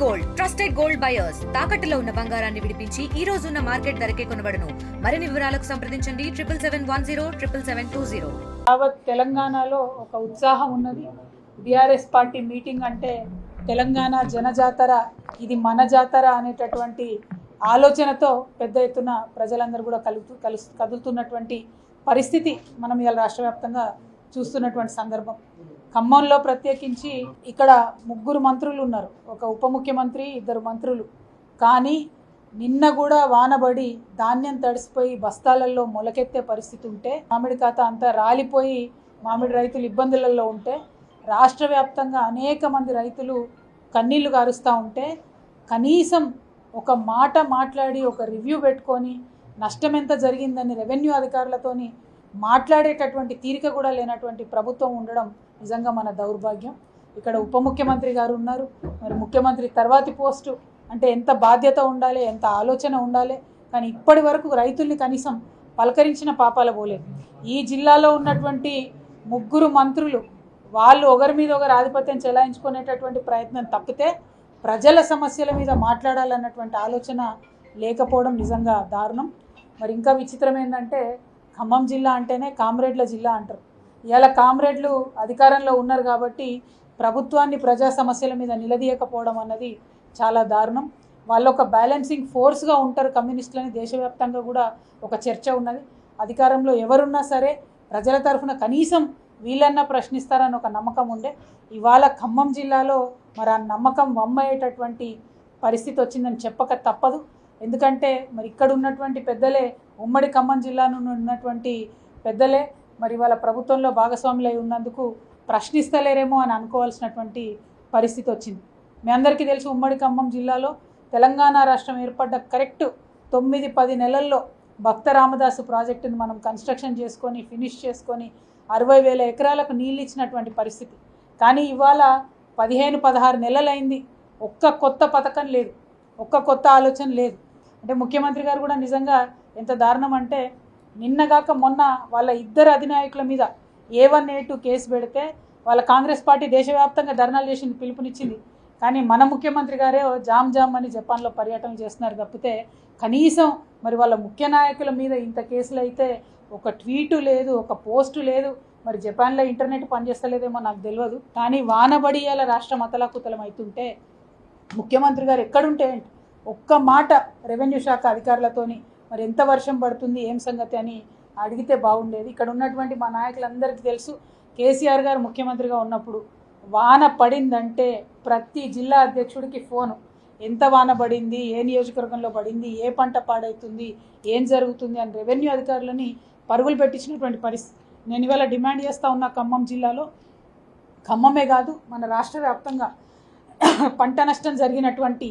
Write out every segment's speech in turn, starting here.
Gold trusted gold buyers తాకట్టులో ఉన్న బంగారాన్ని విడిపించి ఈ రోజు ఉన్న మార్కెట్ ధరకే కొనబడును. మరిన్ని వివరాలకు సంప్రదించండి 7710 యావత్ తెలంగాణలో ఒక ఉత్సాహం ఉన్నది. బీఆర్ఎస్ పార్టీ మీటింగ్ అంటే తెలంగాణ జనజాతర, ఇది మన జాతర అనేటటువంటి ఆలోచనతో పెద్ద ఎత్తున ప్రజలందరూ కూడా కదులుతున్నటువంటి పరిస్థితి మనం ఇవాళ రాష్ట్ర వ్యాప్తంగా చూస్తున్నటువంటి సందర్భం. ఖమ్మంలో ప్రత్యేకించి ఇక్కడ 3 మంత్రులు ఉన్నారు, ఒక ఉప ముఖ్యమంత్రి, 2 మంత్రులు. కానీ నిన్న కూడా వానబడి ధాన్యం తడిసిపోయి బస్తాలలో మొలకెత్తే పరిస్థితి ఉంటే, మామిడి ఖాత అంతా రాలిపోయి మామిడి రైతులు ఇబ్బందులలో ఉంటే, రాష్ట్ర వ్యాప్తంగా అనేక మంది రైతులు కన్నీళ్లు గారుస్తూ ఉంటే, కనీసం ఒక మాట మాట్లాడి ఒక రివ్యూ పెట్టుకొని నష్టం ఎంత జరిగిందని రెవెన్యూ అధికారులతోని మాట్లాడేటటువంటి తీరిక కూడా లేనటువంటి ప్రభుత్వం ఉండడం నిజంగా మన దౌర్భాగ్యం. ఇక్కడ ఉప ముఖ్యమంత్రి గారు ఉన్నారు, మరి ముఖ్యమంత్రి తర్వాతి పోస్టు అంటే ఎంత బాధ్యత ఉండాలి, ఎంత ఆలోచన ఉండాలి. కానీ ఇప్పటి వరకు రైతుల్ని కనీసం పలకరించిన పాపాల పోలేదు. ఈ జిల్లాలో ఉన్నటువంటి 3 మంత్రులు వాళ్ళు ఒకరి మీద ఒకరు ఆధిపత్యం చెలాయించుకునేటటువంటి ప్రయత్నం తప్పితే ప్రజల సమస్యల మీద మాట్లాడాలన్నటువంటి ఆలోచన లేకపోవడం నిజంగా దారుణం. మరి ఇంకా విచిత్రం ఏంటంటే, ఖమ్మం జిల్లా అంటేనే కామ్రేడ్ల జిల్లా అంటారు. ఇవాళ కామ్రేడ్లు అధికారంలో ఉన్నారు కాబట్టి ప్రభుత్వాన్ని ప్రజా సమస్యల మీద నిలదీయకపోవడం అన్నది చాలా దారుణం. వాళ్ళు ఒక బ్యాలెన్సింగ్ ఫోర్స్గా ఉంటారు కమ్యూనిస్టులని దేశవ్యాప్తంగా కూడా ఒక చర్చ ఉన్నది. అధికారంలో ఎవరున్నా సరే ప్రజల తరఫున కనీసం వీళ్ళన్నా ప్రశ్నిస్తారని ఒక నమ్మకం ఉండే. ఇవాళ ఖమ్మం జిల్లాలో మరి ఆ నమ్మకం వమ్మయ్యేటటువంటి పరిస్థితి వచ్చిందని చెప్పక తప్పదు. ఎందుకంటే మరి ఇక్కడ ఉన్నటువంటి పెద్దలే, ఉమ్మడి ఖమ్మం జిల్లాలో ఉన్నటువంటి పెద్దలే మరి వాళ్ళ ప్రభుత్వంలో భాగస్వాములై ఉన్నందుకు ప్రశ్నిస్తలేరేమో అని అనుకోవాల్సినటువంటి పరిస్థితి వచ్చింది. మీ అందరికీ తెలుసు, ఉమ్మడి ఖమ్మం జిల్లాలో తెలంగాణ రాష్ట్రం ఏర్పడ్డ కరెక్ట్ 9-10 నెలల్లో భక్త రామదాసు ప్రాజెక్టును మనం కన్స్ట్రక్షన్ చేసుకొని ఫినిష్ చేసుకొని 60,000 ఎకరాలకు నీళ్ళు ఇచ్చినటువంటి పరిస్థితి. కానీ ఇవాళ 15-16 నెలలైంది, ఒక్క కొత్త పథకం లేదు, ఒక్క కొత్త ఆలోచన లేదు. అంటే ముఖ్యమంత్రి గారు కూడా నిజంగా ఎంత దారుణం అంటే, నిన్నగాక మొన్న వాళ్ళ 2 అధినాయకుల మీద A1 A2 కేసు పెడితే వాళ్ళ కాంగ్రెస్ పార్టీ దేశవ్యాప్తంగా ధర్నాలు చేసింది, పిలుపునిచ్చింది. కానీ మన ముఖ్యమంత్రి గారే జామ్ అని జపాన్లో పర్యటన చేస్తున్నారు తప్పితే కనీసం మరి వాళ్ళ ముఖ్య నాయకుల మీద ఇంత కేసులు అయితే ఒక ట్వీటు లేదు, ఒక పోస్టు లేదు. మరి జపాన్లో ఇంటర్నెట్ పనిచేస్తలేదేమో నాకు తెలియదు. కానీ వానబడియాల రాష్ట్రం అతలాకుతలం అవుతుంటే ముఖ్యమంత్రి గారు ఎక్కడుంటే ఒక్క మాట రెవెన్యూ శాఖ అధికారులతోని మరి ఎంత వర్షం పడుతుంది, ఏం సంగతి అని అడిగితే బాగుండేది. ఇక్కడ ఉన్నటువంటి మా నాయకులందరికీ తెలుసు, కేసీఆర్ గారు ముఖ్యమంత్రిగా ఉన్నప్పుడు వాన పడిందంటే ప్రతి జిల్లా అధ్యక్షుడికి ఫోను, ఎంత వాన పడింది, ఏ నియోజకవర్గంలో పడింది, ఏ పంట పాడవుతుంది, ఏం జరుగుతుంది అని రెవెన్యూ అధికారులని పరుగులు పెట్టించినటువంటి పరిస్థితి. నేను ఇవాళ డిమాండ్ చేస్తూ ఉన్న ఖమ్మం జిల్లాలో, ఖమ్మమే కాదు మన రాష్ట్ర వ్యాప్తంగా పంట నష్టం జరిగినటువంటి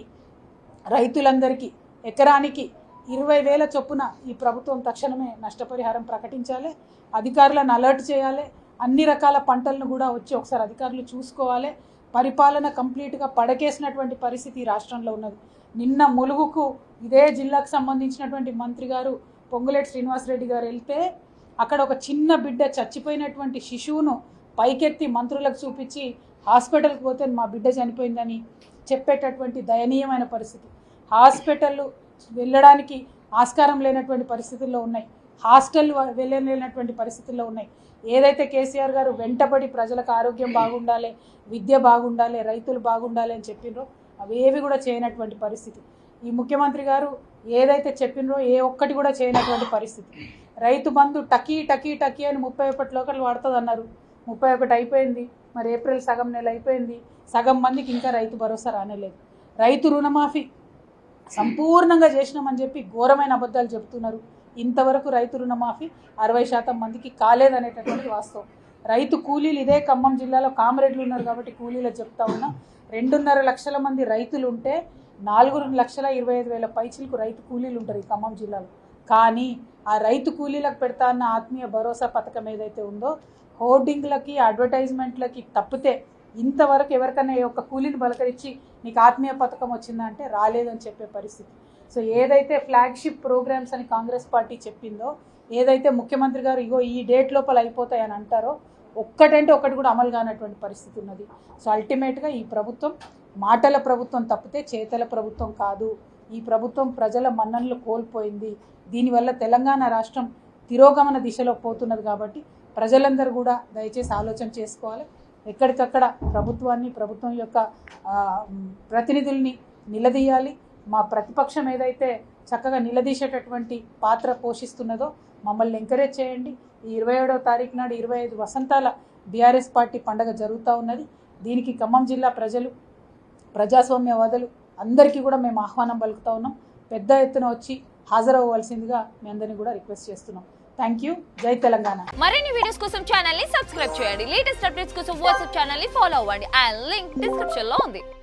రైతులందరికీ ఎకరానికి 20,000 చొప్పున ఈ ప్రభుత్వం తక్షణమే నష్టపరిహారం ప్రకటించాలి. అధికారులను అలర్ట్ చేయాలి. అన్ని రకాల పంటలను కూడా వచ్చి ఒకసారి అధికారులు చూసుకోవాలి. పరిపాలన కంప్లీట్గా పడకేసినటువంటి పరిస్థితి ఈ రాష్ట్రంలో ఉన్నది. నిన్న ములుగుకు ఇదే జిల్లాకు సంబంధించినటువంటి మంత్రి గారు పొంగులేటి శ్రీనివాసరెడ్డి గారు వెళ్తే అక్కడ ఒక చిన్న బిడ్డ చచ్చిపోయినటువంటి శిశువును పైకెత్తి మంత్రులకు చూపించి హాస్పిటల్కి పోతే మా బిడ్డ చనిపోయిందని చెప్పేటటువంటి దయనీయమైన పరిస్థితి. హాస్పిటల్ వెళ్ళడానికి ఆస్కారం లేనటువంటి పరిస్థితుల్లో ఉన్నాయి, హాస్టల్ వెళ్ళలేనటువంటి పరిస్థితుల్లో ఉన్నాయి. ఏదైతే కేసీఆర్ గారు వెంటబడి ప్రజలకు ఆరోగ్యం బాగుండాలి, విద్య బాగుండాలి, రైతులు బాగుండాలి అని చెప్పినరో అవేవి కూడా చేయనటువంటి పరిస్థితి. ఈ ముఖ్యమంత్రి గారు ఏదైతే చెప్పినరో ఏ ఒక్కటి కూడా చేయనటువంటి పరిస్థితి. రైతు బంధు టకీ అని 31 లోకలు వాడుతుంది అన్నారు, 31 అయిపోయింది. మరి ఏప్రిల్ సగం నెల అయిపోయింది, సగం మందికి ఇంకా రైతు భరోసా రానేలేదు. రైతు రుణమాఫీ సంపూర్ణంగా చేసినామని చెప్పి ఘోరమైన అబద్ధాలు చెప్తున్నారు. ఇంతవరకు రైతు రుణమాఫీ 60% మందికి కాలేదనేటటువంటి వాస్తవం. రైతు కూలీలు ఇదే ఖమ్మం జిల్లాలో కామ్రేడ్లు ఉన్నారు కాబట్టి కూలీలు చెప్తా ఉన్నా, 2.5 లక్షల మంది రైతులు ఉంటే 4,25,000 పైచిలకు రైతు కూలీలు ఉంటారు ఈ ఖమ్మం జిల్లాలో. కానీ ఆ రైతు కూలీలకు పెడతా అన్న ఆత్మీయ భరోసా పథకం ఏదైతే ఉందో హోర్డింగ్లకి అడ్వర్టైజ్మెంట్లకి తప్పితే ఇంతవరకు ఎవరికైనా ఒక కూలీని బలకరించి నీకు ఆత్మీయ పథకం వచ్చిందా అంటే రాలేదని చెప్పే పరిస్థితి. సో ఏదైతే ఫ్లాగ్షిప్ ప్రోగ్రామ్స్ అని కాంగ్రెస్ పార్టీ చెప్పిందో, ఏదైతే ముఖ్యమంత్రి గారు ఇగో ఈ డేట్ లోపల అయిపోతాయని అంటారో ఒక్కటంటే ఒకటి కూడా అమలు కానటువంటి పరిస్థితి ఉన్నది. సో అల్టిమేట్గా ఈ ప్రభుత్వం మాటల ప్రభుత్వం తప్పితే చేతల ప్రభుత్వం కాదు. ఈ ప్రభుత్వం ప్రజల మన్ననలు కోల్పోయింది. దీనివల్ల తెలంగాణ రాష్ట్రం తిరోగమన దిశలో పోతున్నది. కాబట్టి ప్రజలందరూ కూడా దయచేసి ఆలోచన చేసుకోవాలి. ఎక్కడికక్కడ ప్రభుత్వం యొక్క ప్రతినిధుల్ని నిలదీయాలి. మా ప్రతిపక్షం ఏదైతే చక్కగా నిలదీసేటటువంటి పాత్ర పోషిస్తున్నదో మమ్మల్ని ఎంకరేజ్ చేయండి. ఈ 27వ తారీఖు నాడు 25 వసంతాల బీఆర్ఎస్ పార్టీ పండగ జరుగుతూ ఉన్నది. దీనికి ఖమ్మం జిల్లా ప్రజలు, ప్రజాస్వామ్యవాదులు అందరికీ కూడా మేము ఆహ్వానం పలుకుతూ ఉన్నాం. పెద్ద ఎత్తున వచ్చి హాజరవ్వవలసిందిగా మీ అందరినీ కూడా రిక్వెస్ట్ చేస్తున్నాం. Thank you. జై తెలంగాణ. మరిన్ని వీడియోస్ కోసం ఛానల్ ని సబ్స్క్రైబ్ చేయండి. లేటెస్ట్ అప్డేట్స్ కోసం వాట్సాప్ ఛానల్ ని ఫాలో అవ్వండి. ఆ లింక్ డిస్క్రిప్షన్ లో ఉంది.